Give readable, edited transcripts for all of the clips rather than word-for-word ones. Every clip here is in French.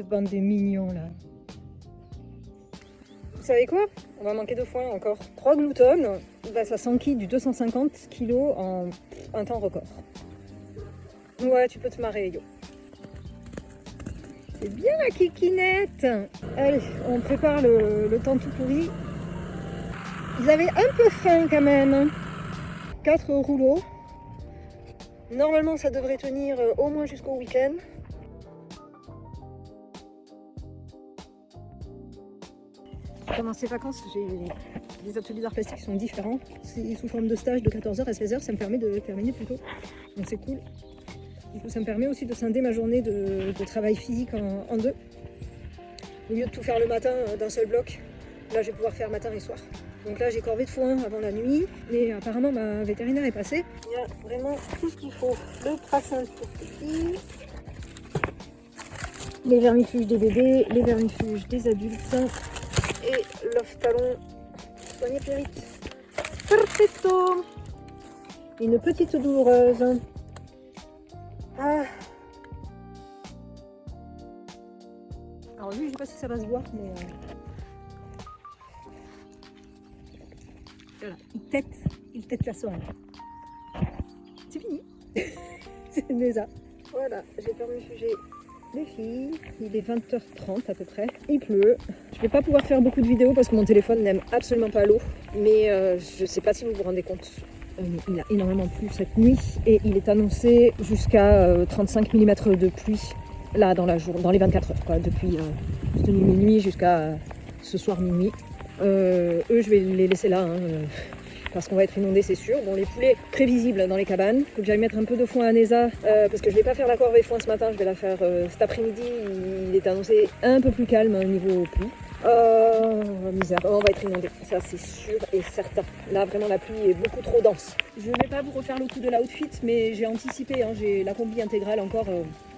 Cette bande de mignons là. Vous savez quoi? On va manquer de foin encore. 3 gloutons, bah, ça s'enquille du 250 kg en un temps record. Ouais, tu peux te marrer, yo. C'est bien la kikinette. Allez, on prépare le temps tout pourri. Ils avaient un peu faim quand même. 4 rouleaux. Normalement, ça devrait tenir au moins jusqu'au week-end. Pendant ces vacances, j'ai des ateliers d'art plastique qui sont différents. C'est sous forme de stage de 14h à 16h, ça me permet de terminer plus tôt. Donc c'est cool. Du coup, ça me permet aussi de scinder ma journée de travail physique en deux. Au lieu de tout faire le matin d'un seul bloc, là je vais pouvoir faire matin et soir. Donc là j'ai corvé de foin avant la nuit, mais apparemment ma vétérinaire est passée. Il y a vraiment tout ce qu'il faut. Le traçage pour petit, les vermifuges des bébés, les vermifuges des adultes et l'ophtalon soigné plus vite. Perfetto. Une petite douloureuse. Ah. Alors lui je sais pas si ça va se voir, mais voilà, il tête la soirée. C'est fini. C'est déjà. Voilà, j'ai vermifugé les filles. Il est 20h30 à peu près. Il pleut. Je vais pas pouvoir faire beaucoup de vidéos parce que mon téléphone n'aime absolument pas l'eau. Mais je sais pas si vous vous rendez compte. Il a énormément plu cette nuit et il est annoncé jusqu'à 35 mm de pluie là dans les 24 heures, quoi, depuis cette nuit minuit jusqu'à ce soir minuit. Eux, je vais les laisser là, hein, parce qu'on va être inondé, c'est sûr. Bon, les poulets prévisibles dans les cabanes. Il faut que j'aille mettre un peu de foin à Neza, parce que je vais pas faire la corvée foin ce matin, je vais la faire cet après-midi. Il est annoncé un peu plus calme au niveau pluie. Oh, misère, on va être inondé, ça c'est sûr et certain. Là vraiment la pluie est beaucoup trop dense. Je vais pas vous refaire le coup de l'outfit, mais j'ai anticipé, hein, j'ai la combi intégrale encore,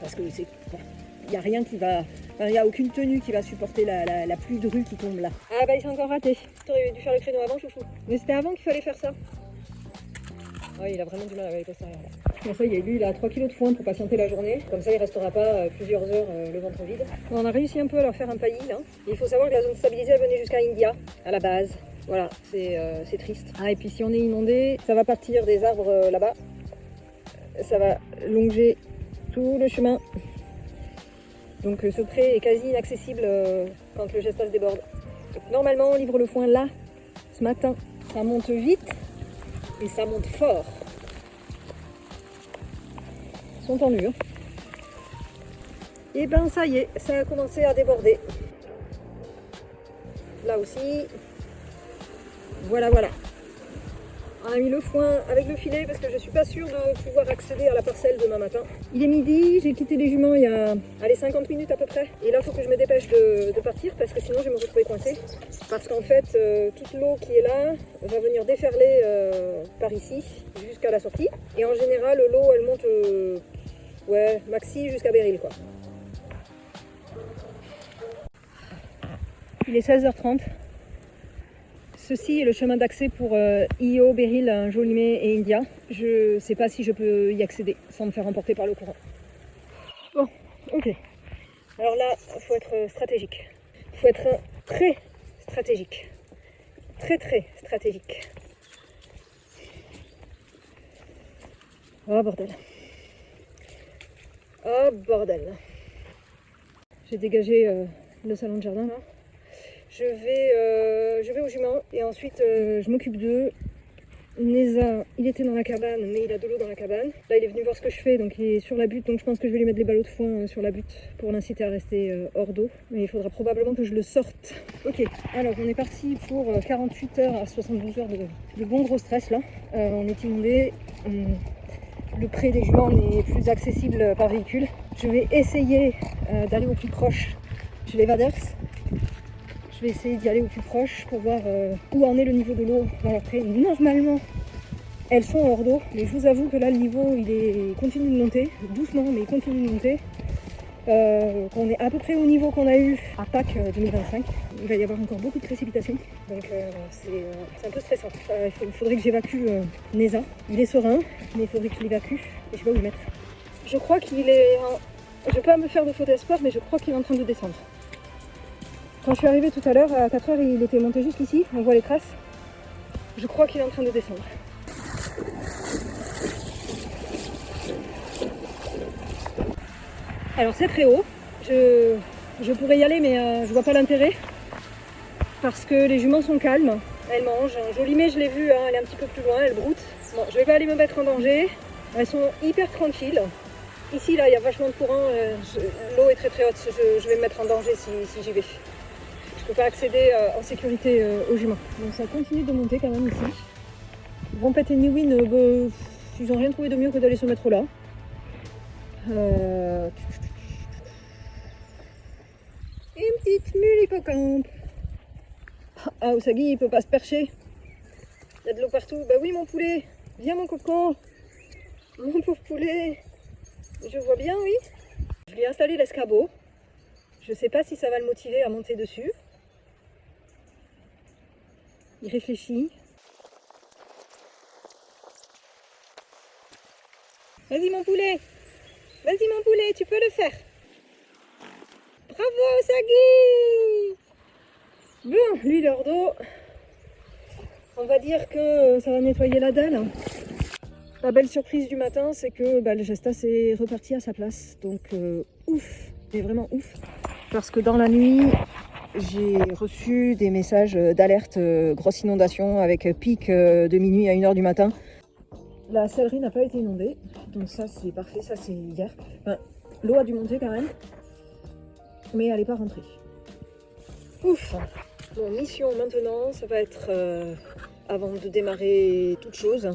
parce que c'est... Il n'y a rien qui va... Enfin, il n'y a aucune tenue qui va supporter la pluie de rue qui tombe là. Ah bah il s'est encore raté. Tu aurais dû faire le créneau avant, chouchou. Mais c'était avant qu'il fallait faire ça. Ouais, il a vraiment du mal avec ça. Bon, ça y est, lui il a 3 kg de foin pour patienter la journée. Comme ça il restera pas plusieurs heures le ventre vide. On a réussi un peu à leur faire un paillis là. Il faut savoir que la zone stabilisée elle venait jusqu'à India, à la base. Voilà, c'est triste. Ah et puis si on est inondé, ça va partir des arbres là-bas. Ça va longer tout le chemin. Donc ce pré est quasi inaccessible quand le gestas déborde. Donc, normalement on livre le foin là, ce matin. Ça monte vite et ça monte fort. Ils sont tendus. Hein. Et ben ça y est, ça a commencé à déborder. Là aussi. Voilà. On a mis le foin avec le filet parce que je suis pas sûre de pouvoir accéder à la parcelle demain matin. Il est midi, j'ai quitté les juments il y a 50 minutes à peu près. Et là il faut que je me dépêche de partir parce que sinon je vais me retrouver coincée. Parce qu'en fait toute l'eau qui est là va venir déferler par ici jusqu'à la sortie. Et en général l'eau elle monte maxi jusqu'à Beryl quoi. Il est 16h30. Ceci est le chemin d'accès pour Io, Beryl, Jolimay et India. Je ne sais pas si je peux y accéder sans me faire emporter par le courant. Bon, ok. Alors là, il faut être stratégique. Il faut être très stratégique. Très stratégique. Oh bordel. Oh bordel. J'ai dégagé le salon de jardin là. Je vais au jument et ensuite je m'occupe d'eux. Neza, il était dans la cabane, mais il a de l'eau dans la cabane. Là, il est venu voir ce que je fais, donc il est sur la butte. Donc je pense que je vais lui mettre les ballots de foin sur la butte pour l'inciter à rester hors d'eau. Mais il faudra probablement que je le sorte. Ok, alors on est parti pour 48 heures à 72 heures de bon gros stress là. On est inondé. Le pré des juments n'est plus accessible par véhicule. Je vais essayer d'aller au plus proche chez les Vaders. Je vais essayer d'y aller au plus proche pour voir où en est le niveau de l'eau dans leur pré. Normalement, elles sont hors d'eau, mais je vous avoue que là, le niveau, il continue de monter, doucement, mais il continue de monter. On est à peu près au niveau qu'on a eu à Pâques 2025. Il va y avoir encore beaucoup de précipitations, donc c'est un peu stressant. Il faudrait que j'évacue Neza. Il est serein, mais il faudrait que je l'évacue. Et je sais pas où le mettre. Je crois qu'il est Je vais pas me faire de faux espoir, mais je crois qu'il est en train de descendre. Quand je suis arrivée tout à l'heure, à 4 h, il était monté jusqu'ici, on voit les traces. Je crois qu'il est en train de descendre. Alors c'est très haut, je pourrais y aller mais je vois pas l'intérêt parce que les juments sont calmes, elles mangent. Jolimée je l'ai vue, hein, elle est un petit peu plus loin, elle broute. Bon, je vais pas aller me mettre en danger, elles sont hyper tranquilles. Ici là il y a vachement de courant, l'eau est très très haute, je vais me mettre en danger si j'y vais. Je peux pas accéder en sécurité aux juments. Donc ça continue de monter quand même ici. Rompette et Niwin, ils ont rien trouvé de mieux que d'aller se mettre là. Et une petite mule hippocampe. Ah, Usagi il peut pas se percher. Il y a de l'eau partout. Bah oui mon poulet, viens mon coco. Mon pauvre poulet. Je vois bien, oui. Je lui ai installé l'escabeau. Je sais pas si ça va le motiver à monter dessus. Il réfléchit. Vas-y mon poulet. Vas-y mon poulet, tu peux le faire. Bravo Usagi. Bon, lui leur dos, on va dire que ça va nettoyer la dalle. La belle surprise du matin, c'est que le gestas est reparti à sa place. Donc ouf, mais vraiment ouf. Parce que dans la nuit, j'ai reçu des messages d'alerte grosse inondation avec pic de minuit à 1 h du matin. La sellerie n'a pas été inondée, donc ça c'est parfait, ça c'est hier. Enfin, l'eau a dû monter quand même, mais elle n'est pas rentrée. Ouf. Bon, mission maintenant, ça va être, avant de démarrer toute chose,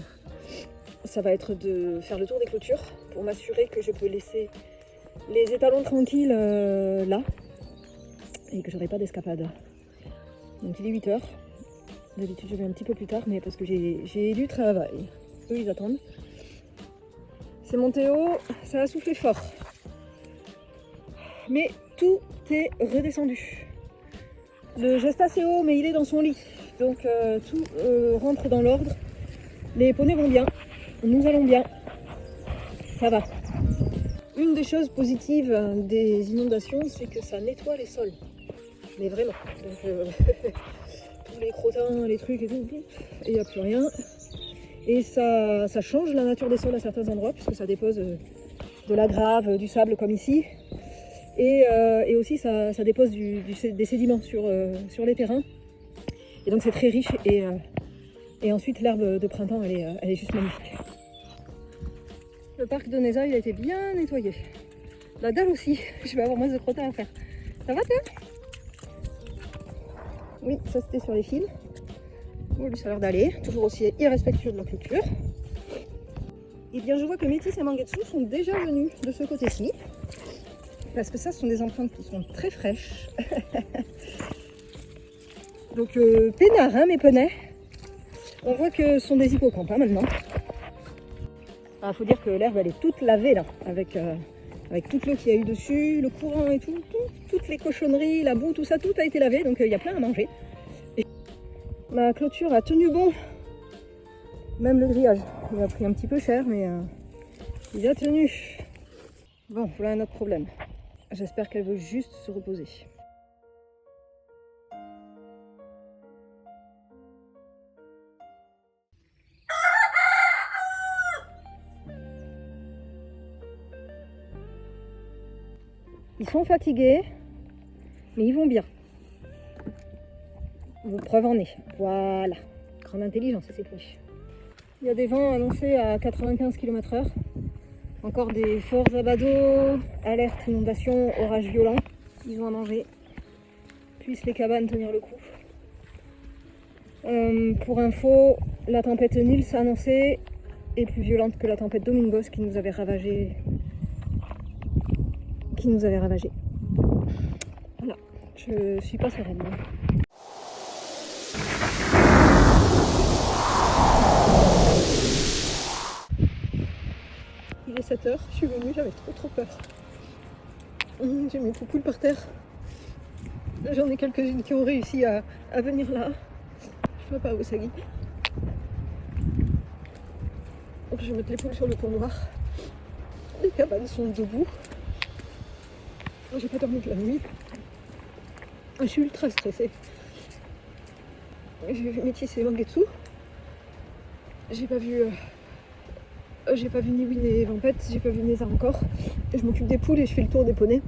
ça va être de faire le tour des clôtures pour m'assurer que je peux laisser les étalons tranquilles là et que j'aurai pas d'escapade. Donc il est 8 h. D'habitude je vais un petit peu plus tard, mais parce que j'ai du travail. Eux ils attendent. C'est monté haut, ça a soufflé fort. Mais tout est redescendu. Le gestas est haut, mais il est dans son lit. Donc tout rentre dans l'ordre. Les poneys vont bien. Nous allons bien. Ça va. Une des choses positives des inondations, c'est que ça nettoie les sols. Mais vraiment. Donc tous les crottins, les trucs et tout, il n'y a plus rien. Et ça change la nature des sols à certains endroits, puisque ça dépose de la grave, du sable comme ici. Et aussi ça dépose des sédiments sur les terrains. Et donc c'est très riche. Et ensuite l'herbe de printemps, elle est juste magnifique. Le parc de Neza, il a été bien nettoyé. La dalle aussi, je vais avoir moins de crottins à faire. Ça va toi? Oui, ça c'était sur les fils. Bon, lui ça a l'air d'aller, toujours aussi irrespectueux de la clôture. Et bien je vois que Métis et Mangetsu sont déjà venus de ce côté-ci. Parce que ça, ce sont des empreintes qui sont très fraîches. Donc peinard, hein, mes poneys. On voit que ce sont des hippocampes hein, maintenant. Il faut dire que l'herbe elle est toute lavée là, avec toute l'eau qu'il y a eu dessus, le courant et tout, toutes les cochonneries, la boue, tout ça, tout a été lavé, donc il y a plein à manger. Et ma clôture a tenu bon, même le grillage. Il a pris un petit peu cher, mais il a tenu. Bon, voilà un autre problème. J'espère qu'elle veut juste se reposer. Ils sont fatigués, mais ils vont bien. Preuve en est. Voilà. Grande intelligence, c'est plus. Il y a des vents annoncés à 95 km/h. Encore des forts abados, alerte inondation, orage violent. Ils ont à manger. Puissent les cabanes tenir le coup. Pour info, la tempête Nils annoncée est plus violente que la tempête Domingos qui nous avait ravagé. Voilà, je suis pas sereine. Il est 7 h, je suis venue, j'avais trop peur. J'ai mes poupoules par terre. J'en ai quelques-unes qui ont réussi à venir là. Je vois pas où Usagi. Je vais mettre les poules sur le pont noir. Les cabanes sont debout. J'ai pas dormi de la nuit. Je suis ultra stressée. J'ai vu Métis et Mangetsu. J'ai pas vu ni Win et Vampette, j'ai pas vu Neza encore. Je m'occupe des poules et je fais le tour des poneys.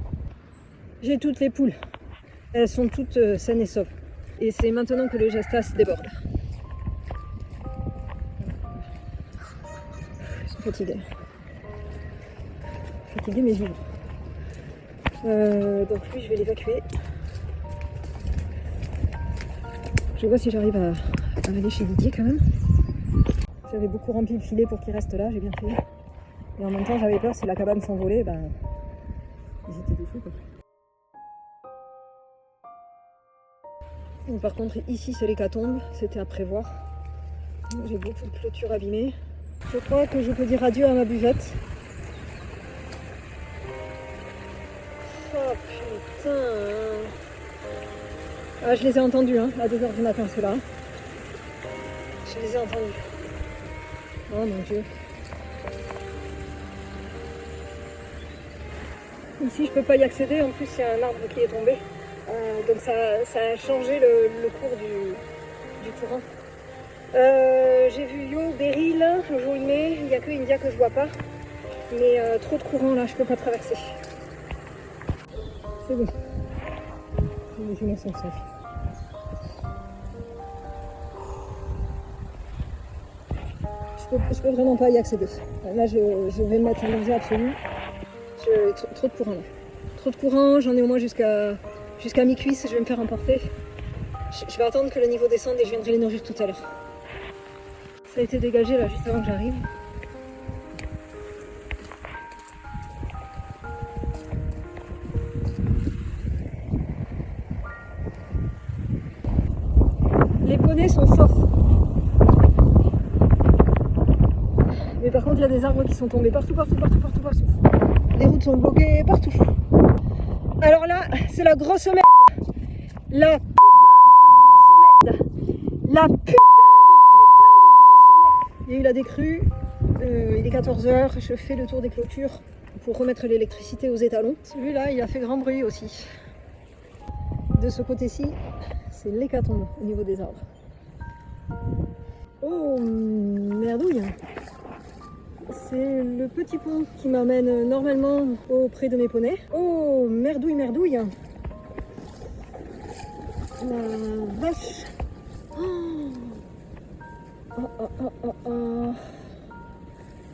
J'ai toutes les poules. Elles sont toutes saines et sauves. Et c'est maintenant que le Jastas déborde. Ils sont fatigués. Fatigués mais vivants. Donc lui, je vais l'évacuer. Je vois si j'arrive à aller chez Didier quand même. J'avais beaucoup rempli le filet pour qu'il reste là, j'ai bien fait. Et en même temps, j'avais peur si la cabane s'envolait, ben, ils étaient dessous quoi. Et par contre, ici c'est l'hécatombe, c'était à prévoir. J'ai beaucoup de clôtures abîmées. Je crois que je peux dire adieu à ma buvette. Oh putain! Ah, je les ai entendus hein, à 2h du matin ceux-là. Je les ai entendus. Oh mon dieu. Ici je peux pas y accéder, en plus il y a un arbre qui est tombé. Donc ça a changé le cours du courant. J'ai vu Yo, Beryl, Jolimé, il n'y a que India que je vois pas. Mais trop de courant là, je peux pas traverser. C'est bon. Je m'en sens safe. Je peux vraiment pas y accéder. Là je vais me mettre en danger absolu. Trop de courant là. Trop de courant, j'en ai au moins jusqu'à mi-cuisse, je vais me faire emporter. Je vais attendre que le niveau descende et je viendrai les nourrir tout à l'heure. Ça a été dégagé là juste avant que j'arrive. Les poneys sont saufs. Mais par contre il y a des arbres qui sont tombés partout. Les routes sont bloquées partout. Alors là, c'est la grosse merde. La putain de grosse merde. La putain de grosse merde. Il y a eu la décrue. Il est 14h. Je fais le tour des clôtures pour remettre l'électricité aux étalons. Celui-là, il a fait grand bruit aussi. De ce côté-ci, c'est l'hécatombe au niveau des arbres. Oh, merdouille. C'est le petit pont qui m'amène normalement auprès de mes poneys. Oh, merdouille. La vache.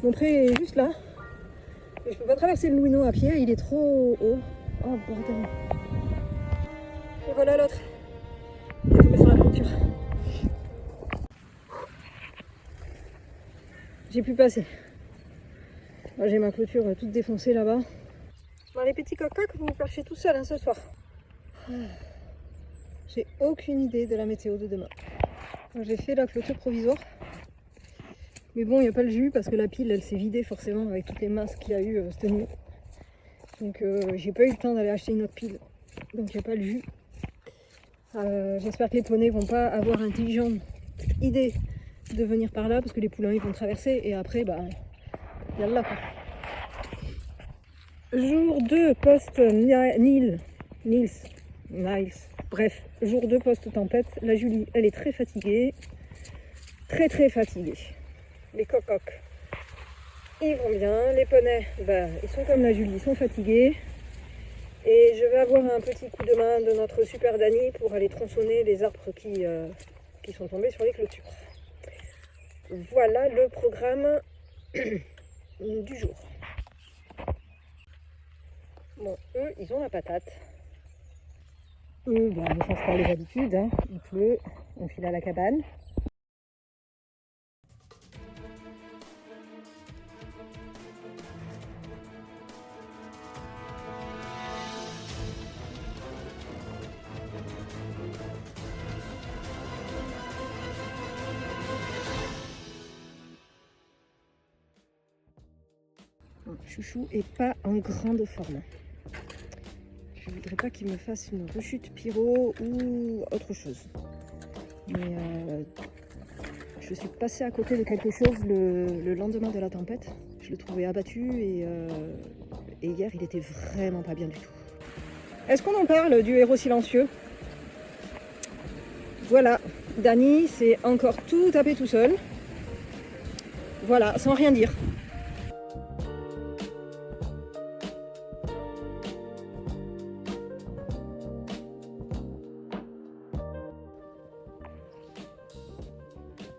Mon pré est juste là. Et je peux pas traverser le Louino à pied, il est trop haut. Oh, bordel. Et voilà l'autre. Il est tombé sur la clôture. J'ai pu passer. Moi, j'ai ma clôture toute défoncée là-bas. Bon, les petits cococs, vous vous perchez tout seul ce soir. J'ai aucune idée de la météo de demain. J'ai fait la clôture provisoire. Mais bon, il n'y a pas le jus parce que la pile, elle s'est vidée forcément avec toutes les masses qu'il y a eu cette nuit. Donc j'ai pas eu le temps d'aller acheter une autre pile. Donc il n'y a pas le jus. J'espère que les poneys vont pas avoir intelligente idée de venir par là parce que les poulains ils vont traverser et après bah yallah quoi. Jour 2 post Niels. Bref, jour 2 post tempête. La Julie elle est très fatiguée. Très fatiguée. Les cococs ils vont bien. Les poneys bah, ils sont comme la Julie, ils sont fatigués. Et je vais avoir un petit coup de main de notre super Dani pour aller tronçonner les arbres qui sont tombés sur les clôtures. Voilà le programme du jour. Bon, eux, ils ont la patate. Eux, bah, ne changent pas les habitudes. Hein. Il pleut, on file à la cabane. Chouchou est pas en grande forme. Je voudrais pas qu'il me fasse une rechute pyro ou autre chose. Mais je suis passée à côté de quelque chose le lendemain de la tempête. Je le trouvais abattu et hier il était vraiment pas bien du tout. Est-ce qu'on en parle du héros silencieux? Voilà, Dany s'est encore tout tapé tout seul. Voilà, sans rien dire.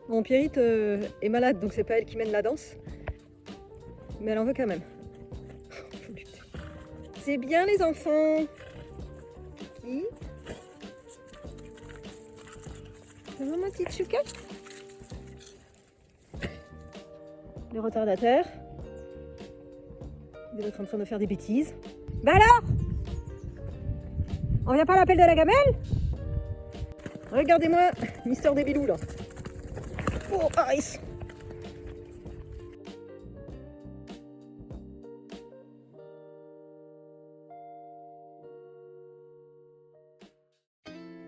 Bon, Pierrite est malade, donc c'est pas elle qui mène la danse. Mais elle en veut quand même. C'est bien les enfants. Qui? Ça va ma petite chouquette? Les retardataires. Ils doivent être en train de faire des bêtises. Bah alors? On vient pas à l'appel de la gamelle? Regardez-moi, Mister Débilou là. Oh, Paris!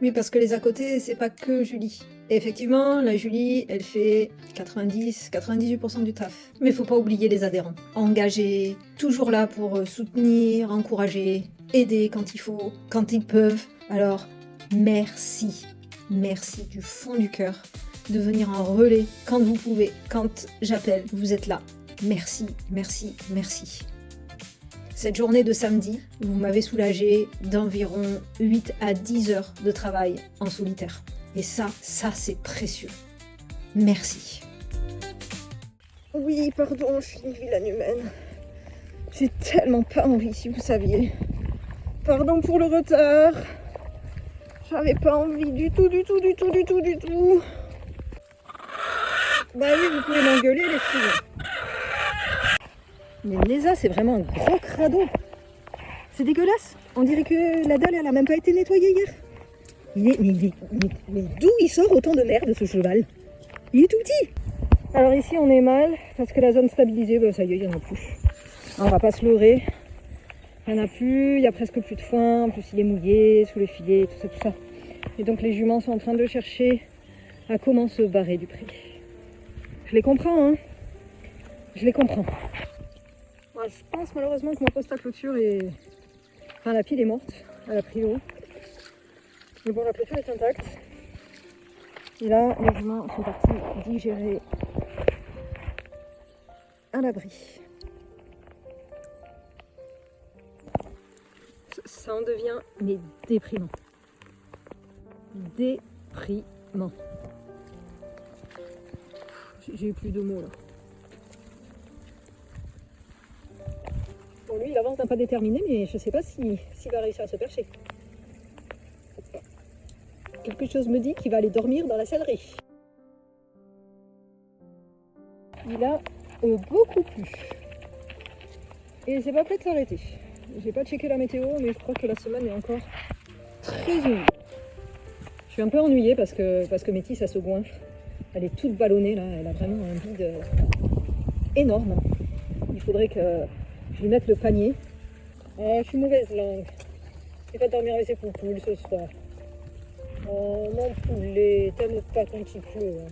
Oui, parce que les à côté, c'est pas que Julie. Et effectivement, la Julie, elle fait 90-98% du taf. Mais faut pas oublier les adhérents. Engagés, toujours là pour soutenir, encourager, aider quand il faut, quand ils peuvent. Alors, merci. Merci du fond du cœur de venir en relais quand vous pouvez, quand j'appelle, vous êtes là. Merci, merci, merci. Cette journée de samedi, vous m'avez soulagé d'environ 8 à 10 heures de travail en solitaire. Et ça c'est précieux. Merci. Oui, pardon, je suis une vilaine humaine. J'ai tellement pas envie, si vous saviez. Pardon pour le retard. J'avais pas envie du tout. Bah oui, vous pouvez m'engueuler les filles. Mais Neza, c'est vraiment un gros crado. C'est dégueulasse. On dirait que la dalle, elle a même pas été nettoyée hier. Mais d'où il sort autant de merde, ce cheval? Il est tout petit. Alors ici, on est mal, parce que la zone stabilisée, bah, ça y est, il n'y en a plus. On va pas se leurrer. Il n'y en a plus, il y a presque plus de foin. En plus, il est mouillé, sous les filets, tout ça. Et donc, les juments sont en train de chercher à comment se barrer du pré. Je les comprends, hein. Je les comprends. Moi, je pense malheureusement que mon poste à clôture est... Enfin, la pile est morte, elle a pris l'eau. Mais bon, la clôture est intacte. Et là, les juments sont partis digérer à l'abri. Ça en devient, mais déprimant. Déprimant. J'ai eu plus de mots là. Bon, lui, il avance d'un pas déterminé, mais je ne sais pas s'il va réussir à se percher. Quelque chose me dit qu'il va aller dormir dans la sellerie. Il a beaucoup plu. Et c'est pas prêt de s'arrêter. J'ai pas checké la météo, mais je crois que la semaine est encore très humide. Je suis un peu ennuyée parce que Métis, ça se goinfre. Elle est toute ballonnée là, elle a vraiment un vide énorme. Il faudrait que je lui mette le panier. Oh, je suis mauvaise langue. Il va dormir avec ses poupoules ce soir. Oh, mon poulet, t'aimes pas quand il pleut. Hein.